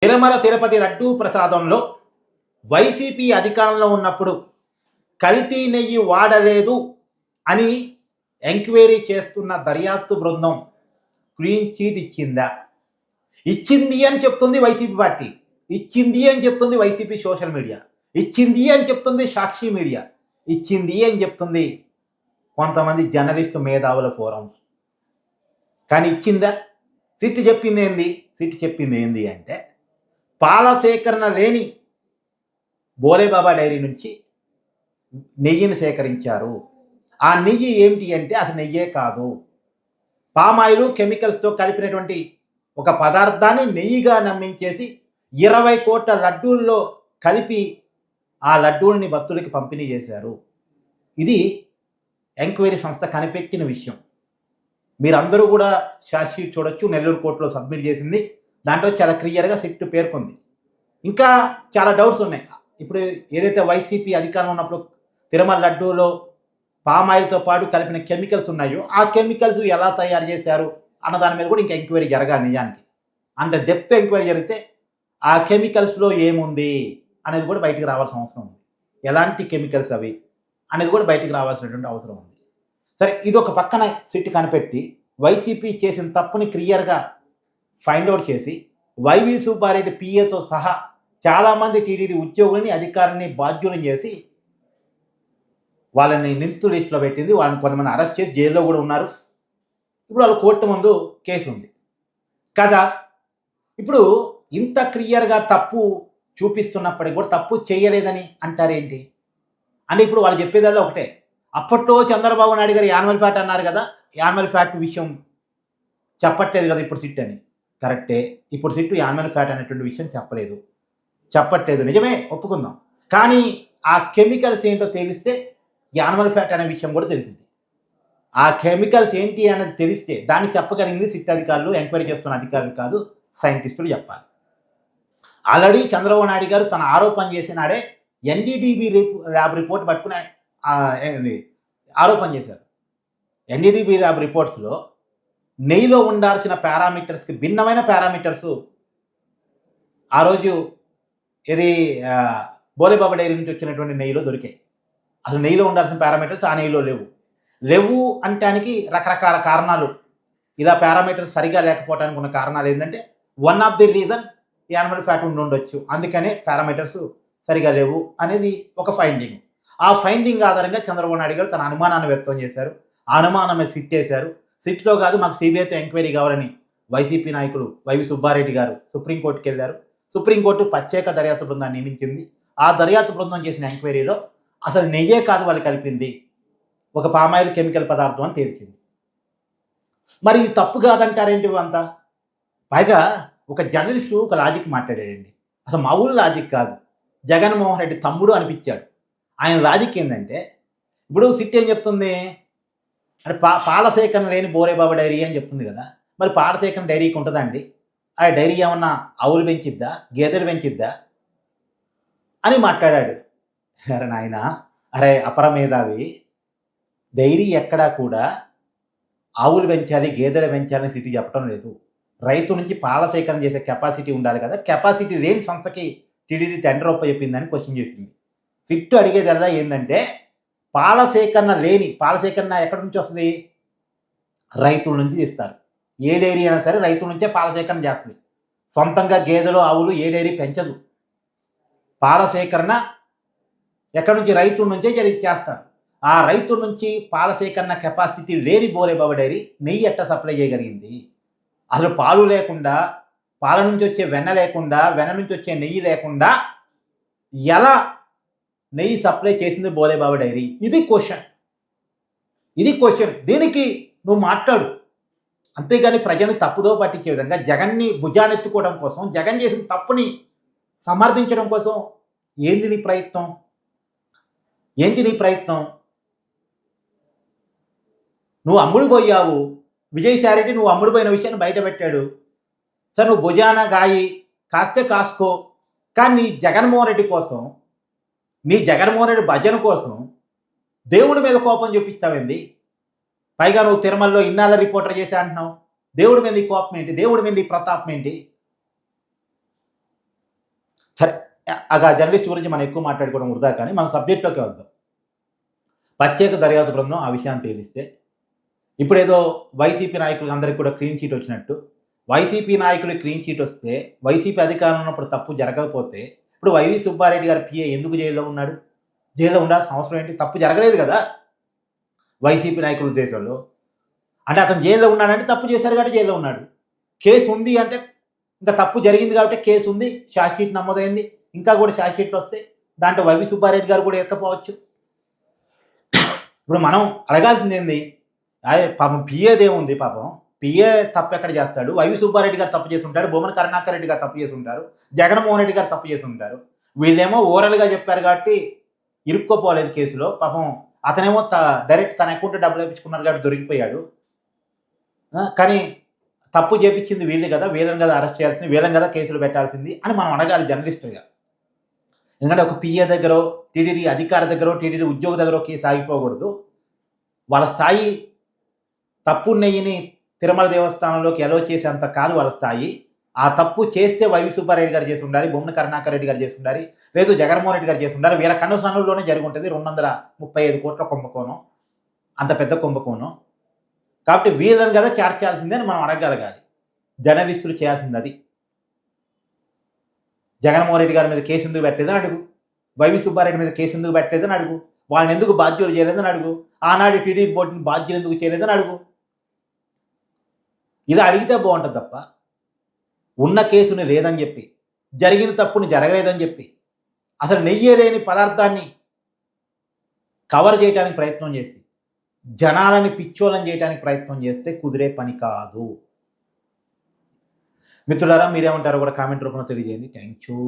తిరుమల తిరుపతి లడ్డూ ప్రసాదంలో వైసీపీ అధికారంలో ఉన్నప్పుడు కల్తీ నెయ్యి వాడలేదు అని ఎంక్వైరీ చేస్తున్న దర్యాప్తు బృందం క్లీన్ చీట్ ఇచ్చిందా? ఇచ్చింది అని చెప్తుంది వైసీపీ పార్టీ, ఇచ్చింది అని చెప్తుంది వైసీపీ సోషల్ మీడియా, ఇచ్చింది అని చెప్తుంది సాక్షి మీడియా, ఇచ్చింది అని చెప్తుంది కొంతమంది జర్నలిస్టు మేధావుల ఫోరమ్స్. కానీ ఇచ్చిందా? సిట్ చెప్పింది ఏంది? సిట్ చెప్పింది ఏంది అంటే పాల సేకరణ లేని బోలేబాబా డైరీ నుంచి నెయ్యిని సేకరించారు. ఆ నెయ్యి ఏమిటి అంటే అసలు నెయ్యే కాదు, పామాయిలు కెమికల్స్తో కలిపినటువంటి ఒక పదార్థాన్ని నెయ్యిగా నమ్మించేసి 20 కోట్ల లడ్డూల్లో కలిపి ఆ లడ్డూల్ని భక్తులకి పంపిణీ చేశారు. ఇది ఎంక్వైరీ సంస్థ కనిపెట్టిన విషయం. మీరందరూ కూడా సాక్షి చూడొచ్చు, నెల్లూరు కోర్టులో సబ్మిట్ చేసింది. దాంట్లో చాలా క్లియర్గా సిట్ పేర్కొంది. ఇంకా చాలా డౌట్స్ ఉన్నాయి. ఇప్పుడు ఏదైతే వైసీపీ అధికారంలో ఉన్నప్పుడు తిరుమల లడ్డూలో పామాయిల్తో పాటు కలిపిన కెమికల్స్ ఉన్నాయో ఆ కెమికల్స్ ఎలా తయారు చేశారు అన్న దాని మీద కూడా ఇంకా ఎంక్వైరీ జరగాలి. నిజానికి అంటే డెప్త్ ఎంక్వైరీ జరిగితే ఆ కెమికల్స్లో ఏముంది అనేది కూడా బయటికి రావాల్సిన అవసరం ఉంది. ఎలాంటి కెమికల్స్ అవి అనేది కూడా బయటికి రావాల్సినటువంటి అవసరం ఉంది. సరే, ఇది ఒక పక్కన సిట్ కనిపెట్టి వైసీపీ చేసిన తప్పుని క్లియర్గా ఫైండ్ అవుట్ చేసి వైవి సుబ్బారెడ్డి పిఏతో సహా చాలామంది టీటీడీ ఉద్యోగులని అధికారులని బాధ్యులను చేసి వాళ్ళని నిందితుల లిస్టులో పెట్టింది. వాళ్ళని కొంతమంది అరెస్ట్ చేసి జైల్లో కూడా ఉన్నారు. ఇప్పుడు వాళ్ళు కోర్టు ముందు కేసు ఉంది కదా. ఇప్పుడు ఇంత క్లియర్గా తప్పు చూపిస్తున్నప్పటికీ కూడా తప్పు చేయలేదని అంటారేంటి అంటే ఇప్పుడు వాళ్ళు చెప్పేదల్లా ఒకటే. అప్పట్లో చంద్రబాబు నాయుడు గారు యానిమల్ ఫ్యాట్ అన్నారు కదా, యానిమల్ ఫ్యాట్ విషయం చెప్పట్లేదు కదా ఇప్పుడు సిట్ అని. కరెక్టే, ఇప్పుడు సిట్ యానిమల్ ఫ్యాట్ అనేటువంటి విషయం చెప్పట్లేదు, నిజమే, ఒప్పుకుందాం. కానీ ఆ కెమికల్స్ ఏంటో తెలిస్తే యానిమల్ ఫ్యాట్ అనే విషయం కూడా తెలిసింది. ఆ కెమికల్స్ ఏంటి అనేది తెలిస్తే దాన్ని చెప్పగలిగింది సిట్ అధికారులు, ఎంక్వైరీ చేస్తున్న అధికారులు కాదు, సైంటిస్టులు చెప్పాలి. ఆల్రెడీ చంద్రబాబు నాయుడు గారు తన ఆరోపణ చేసినాడే ఎన్డీడీబీ ల్యాబ్ రిపోర్ట్ పట్టుకుని ఆరోపణ చేశారు. ఎన్డీడీబీ ల్యాబ్ రిపోర్ట్స్లో నెయ్యిలో ఉండాల్సిన పారామీటర్స్కి భిన్నమైన పారామీటర్స్ ఆ రోజు ఇది బోలేబాబా డైరీ నుంచి వచ్చినటువంటి నెయ్యిలో దొరికాయి. అసలు నెయ్యిలో ఉండాల్సిన పారామీటర్స్ ఆ నెయ్యిలో లేవు అంటానికి రకరకాల కారణాలు. ఇలా పారామీటర్స్ సరిగా లేకపోవడానికి ఉన్న కారణాలు ఏంటంటే one of the reason animal fat ఉండొచ్చు, అందుకనే పారామీటర్స్ సరిగా లేవు అనేది ఒక ఫైండింగ్. ఆ ఫైండింగ్ ఆధారంగా చంద్రబాబు నాయుడు గారు తన అనుమానాన్ని వ్యక్తం చేశారు. ఆ అనుమానం సిట్ వేశారు. సిట్లో కాదు, మాకు సిబిఐతో ఎంక్వైరీ కావాలని వైసీపీ నాయకులు వైవి సుబ్బారెడ్డి గారు సుప్రీంకోర్టుకి వెళ్ళారు. సుప్రీంకోర్టు ప్రత్యేక దర్యాప్తు బృందాన్ని నియమించింది. ఆ దర్యాప్తు బృందం చేసిన ఎంక్వైరీలో అసలు నెయ్యే కాదు వాళ్ళు కలిపింది, ఒక పామాయిల్ కెమికల్ పదార్థం అని తేల్చింది. మరి ఇది తప్పు కాదంటారేంటి అంతా? పైగా ఒక జర్నలిస్టు ఒక లాజిక్ మాట్లాడాడండి, అసలు మామూలు లాజిక్ కాదు, జగన్మోహన్ రెడ్డి తమ్ముడు అనిపించాడు. ఆయన లాజిక్ ఏంటంటే ఇప్పుడు సిట్ ఏం చెప్తుంది అంటే పాల సేకరణ లేని బోలేబాబా డైరీ అని చెప్తుంది కదా. మరి పాల సేకరణ డైరీకి ఉంటుందా అండి? ఆ డైరీ ఏమన్నా ఆవులు పెంచిద్దా, గేదెలు పెంచిద్దా అని మాట్లాడాడు. అరే నాయన, అరే అపరమేధావి, డైరీ ఎక్కడా కూడా ఆవులు పెంచాలి గేదెలు పెంచాలని సిటీ చెప్పడం లేదు. రైతు నుంచి పాల సేకరణ చేసే కెపాసిటీ ఉండాలి కదా. కెపాసిటీ లేని సంస్థకి టీడీడీ టెండర్ చెప్పిందని క్వశ్చన్ చేసింది. సిట్టు అడిగేదల్లా ఏంటంటే పాల సేకరణ ఎక్కడి నుంచి వస్తుంది? రైతుల నుంచి ఇస్తారు. ఏ డైరీ అయినా సరే రైతుల నుంచే పాల సేకరణ చేస్తుంది. సొంతంగా గేదెలు ఆవులు ఏ డైరీ పెంచదు. పాల సేకరణ ఎక్కడి నుంచి? రైతుల నుంచే చేస్తారు. ఆ రైతుల నుంచి పాల సేకరణ కెపాసిటీ లేని బోలేబాబా డైరీ నెయ్యి ఎట్ట సప్లై చేయగలిగింది? అసలు పాలు లేకుండా, పాల నుంచి వచ్చే వెన్న లేకుండా, వెన్న నుంచి వచ్చే నెయ్యి లేకుండా ఎలా నెయ్యి సప్లై చేసింది బోలేబాబా డైరీ? ఇది క్వశ్చన్. దీనికి నువ్వు మాట్లాడు. అంతేగాని ప్రజల్ని తప్పుదో పట్టించే విధంగా జగన్ని భుజానెత్తుకోవడం కోసం, జగన్ చేసిన తప్పుని సమర్థించడం కోసం ఏంటి నీ ప్రయత్నం? నువ్వు అమ్ముడుపోయావు. విజయసాయిరెడ్డి నువ్వు అమ్ముడుపోయిన విషయాన్ని బయట పెట్టాడు. సరే, నువ్వు భుజాన గాయి కాస్తే కాసుకో, కానీ నీ జగన్మోహన్ రెడ్డి భజన కోసం దేవుడి మీద కోపం చూపిస్తావేంది? పైగా నువ్వు తిరుమలలో ఇన్నాళ్ళ రిపోర్టర్ చేసి అంటున్నావు. దేవుడి మీద నీ కోపం ఏంటి? దేవుడి మీద నీ ప్రతాపం ఏంటి? సరే, జర్నలిస్ట్ గురించి మనం ఎక్కువ మాట్లాడుకోవడం వృధా కానీ మన సబ్జెక్ట్‌లోకి వద్దాం. ప్రత్యేక దర్యాప్తు బృందం ఆ విషయాన్ని తేలిస్తే, ఇప్పుడేదో వైసీపీ నాయకులందరికి కూడా క్లీన్ చిట్ వచ్చినట్టు, వైసీపీ నాయకులకి క్లీన్ చిట్ వస్తే, వైసీపీ అధికారంలో ఉన్నప్పుడు తప్పు జరగకపోతే, ఇప్పుడు వైవి సుబ్బారెడ్డి గారి పీఏ ఎందుకు జైల్‌లో ఉన్నాడు? జైల్‌లో ఉండాల్సిన అవసరం ఏంటి? తప్పు జరగలేదు గదా! వైసీపీ నాయకుల ఉద్దేశంలో. అంటే అతను జైల్‌లో ఉన్నాడంటే తప్పు చేశారు కాబట్టి జైల్‌లో ఉన్నాడు. కేస్ ఉంది అంటే ఇంకా తప్పు జరిగింది కాబట్టి కేస్ ఉంది. చార్జ్ షీట్ నమోదైంది. ఇంకా కూడా చార్జ్ షీట్‌లొస్తాయి. దాంట్లో వైవి సుబ్బారెడ్డి గారు కూడా ఇరక్కపోవచ్చు. ఇప్పుడు మనం అడగాల్సిందేంది? పాపం పీఏదేముంది పాపం. పీఏ తప్పెక్కడ చేస్తాడు? వైవి సుబ్బారెడ్డి గారు తప్పు చేసుంటాడు. భూమన కరుణాకర్ రెడ్డి గారు తప్పు చేసుంటారు. జగన్మోహన్ రెడ్డి గారు తప్పు చేసుంటారు. వీళ్ళేమో ఓరల్‌గా చెప్పారు కాబట్టి ఇరుక్కోపోలేదు కేసులో. పాపం అతనేమో డైరెక్ట్ తన అకౌంట్‌లో డబ్బులేపించుకున్నారు కాబట్టి దొరికిపోయాడు. కానీ తప్పు చేపిచ్చింది వీళ్ళు గదా! వీళ్ళని గదా అరెస్ట్ చేయాల్సింది. వీళ్ళని గదా కేసులు పెట్టాల్సింది అని మనం అడగాలి జర్నలిస్ట్‌గా. ఎందుకంటే ఒక పీఏ దగ్గరో, టీటీడీ అధికారి దగ్గరో, టీటీడీ ఉద్యోగి దగ్గరో కేసు ఆగిపోకూడదు. వాళ్ళ స్థాయి తప్పు నెయ్యిని తిరుమల దేవస్థానంలోకి అలో చేసేంత కాదు వాళ్ళ స్థాయి. ఆ తప్పు చేస్తే వైవి సుబ్బారెడ్డి గారు చేసుండాలి. భూమన కరుణాకర్ రెడ్డి గారు చేసుండాలి. లేదు జగన్మోహన్ రెడ్డి గారు చేసుండాలి. వీళ్ళ కనుసన్నల్లోనే జరిగుంటది. 235,00,00,000 కుంభకోణం. అంత పెద్ద కుంభకోణం. కాబట్టి వీళ్ళని గదా చార్జ్ చేయాల్సిందే అని మనం అడగగలగాలి. జర్నలిస్టులు చేయాల్సిందది. జగన్మోహన్ రెడ్డి గారి మీద కేసు ఎందుకు పెట్టలేదని అడుగు. వైవి సుబ్బారెడ్డి మీద కేసు ఎందుకు పెట్టలేదని అడుగు. వాళ్ళని ఎందుకు బాధ్యులు చేయలేదని అడుగు. ఆనాడు టీడీపీ బోర్డుని బాధ్యులు ఎందుకు చేయలేదని అడుగు. ఇలా అడిగితే బావుంటది తప్ప, ఉన్న కేసుని లేదని జెప్పి, జరిగిన తప్పుని జరగలేదని జెప్పి, అసలు నెయ్యే లేని పదార్థాన్ని కవర్ చేయటానికి ప్రయత్నం చేసి, జనాలని పిచ్చోళ్ళని చేయటానికి ప్రయత్నం చేస్తే కుదిరే పని కాదు. మిత్రులారా మీరేమంటారో కూడా కామెంట్ రూపంలో తెలియజేయండి. Thank you.